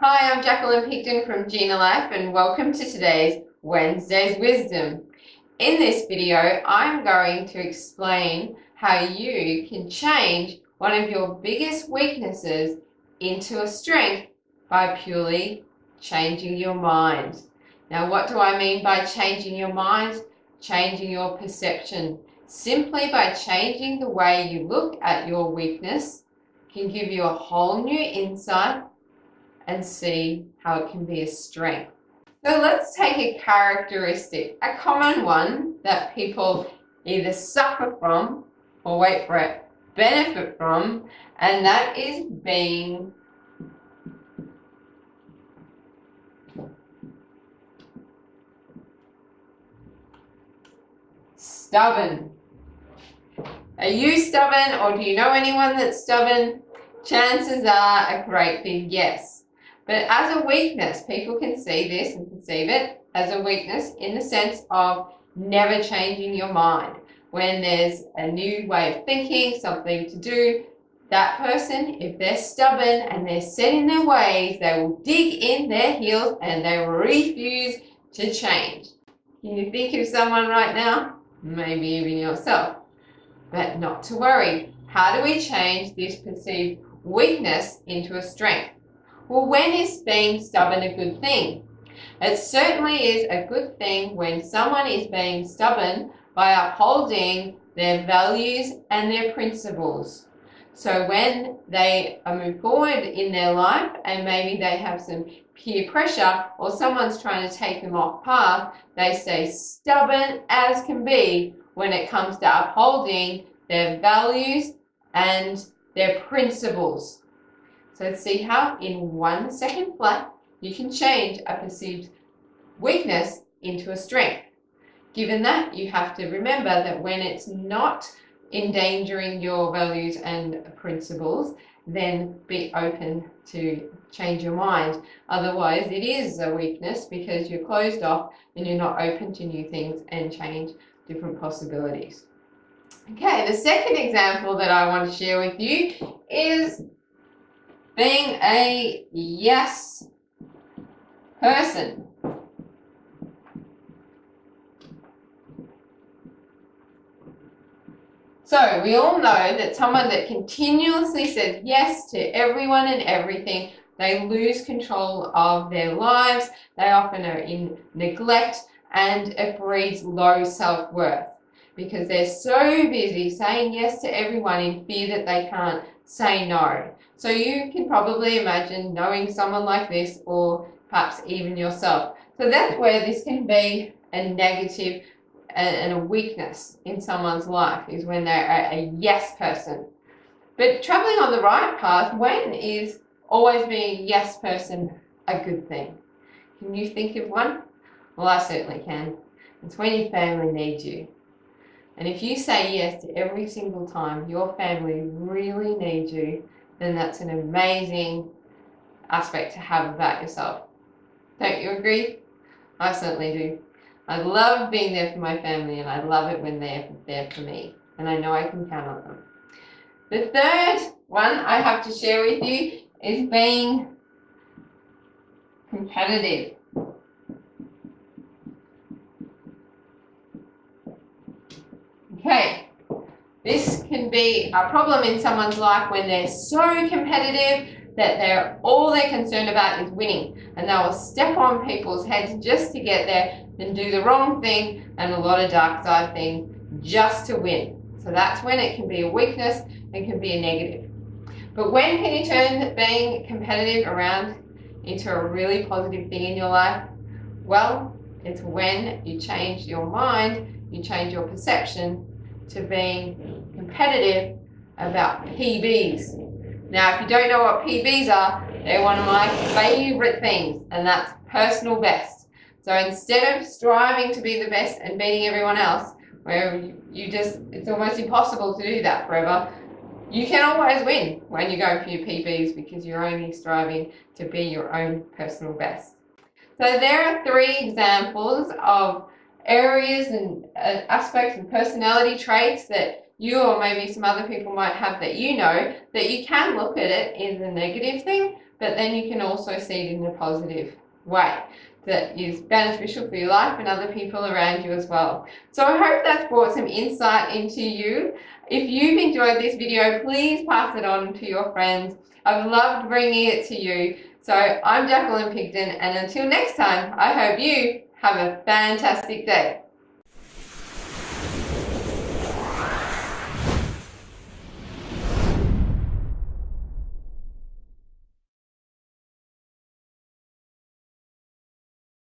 Hi, I'm Jacqueline Pigdon from Gina Life and welcome to today's Wednesday's Wisdom. In this video, I'm going to explain how you can change one of your biggest weaknesses into a strength by purely changing your mind. Now, what do I mean by changing your mind? Changing your perception. Simply by changing the way you look at your weakness can give you a whole new insight and see how it can be a strength. So let's take a characteristic, a common one that people either suffer from or wait for it, benefit from, and that is being stubborn. Are you stubborn, or do you know anyone that's stubborn? Chances are a great big yes. But as a weakness, people can see this and perceive it as a weakness in the sense of never changing your mind. When there's a new way of thinking, something to do, that person, if they're stubborn and they're set in their ways, they will dig in their heels and they will refuse to change. Can you think of someone right now? Maybe even yourself. But not to worry. How do we change this perceived weakness into a strength? Well, when is being stubborn a good thing? It certainly is a good thing when someone is being stubborn by upholding their values and their principles. So when they move forward in their life and maybe they have some peer pressure or someone's trying to take them off path, they stay stubborn as can be when it comes to upholding their values and their principles. So let's see how in 1 second flat you can change a perceived weakness into a strength. Given that, you have to remember that when it's not endangering your values and principles, then be open to change your mind. Otherwise, it is a weakness because you're closed off and you're not open to new things and change different possibilities. Okay, the second example that I want to share with you is being a yes person. So we all know that someone that continuously says yes to everyone and everything, they lose control of their lives, they often are in neglect, and it breeds low self-worth because they're so busy saying yes to everyone in fear that they can't say no. So you can probably imagine knowing someone like this, or perhaps even yourself. So that's where this can be a negative and a weakness in someone's life, is when they're a yes person. But traveling on the right path, when is always being a yes person a good thing? Can you think of one? Well, I certainly can. It's when your family needs you. And if you say yes to every single time your family really needs you, then that's an amazing aspect to have about yourself. Don't you agree? I certainly do. I love being there for my family, and I love it when they're there for me, and I know I can count on them. The third one I have to share with you is being competitive. Okay, this can be a problem in someone's life when they're so competitive that all they're concerned about is winning, and they will step on people's heads just to get there and do the wrong thing and a lot of dark side things just to win. So that's when it can be a weakness and can be a negative. But when can you turn being competitive around into a really positive thing in your life? Well, it's when you change your mind, you change your perception to being competitive about PBs. Now, if you don't know what PBs are, they're one of my favorite things, and that's personal best. So instead of striving to be the best and beating everyone else, where it's almost impossible to do that forever, you can always win when you go for your PBs because you're only striving to be your own personal best. So there are 3 examples of areas and aspects and personality traits that you or maybe some other people might have that you know that you can look at it as a negative thing, but then you can also see it in a positive way that is beneficial for your life and other people around you as well. So I hope that's brought some insight into you. If you've enjoyed this video, please pass it on to your friends. I've loved bringing it to you. So I'm Jacqueline Pigdon, and until next time, I hope you have a fantastic day.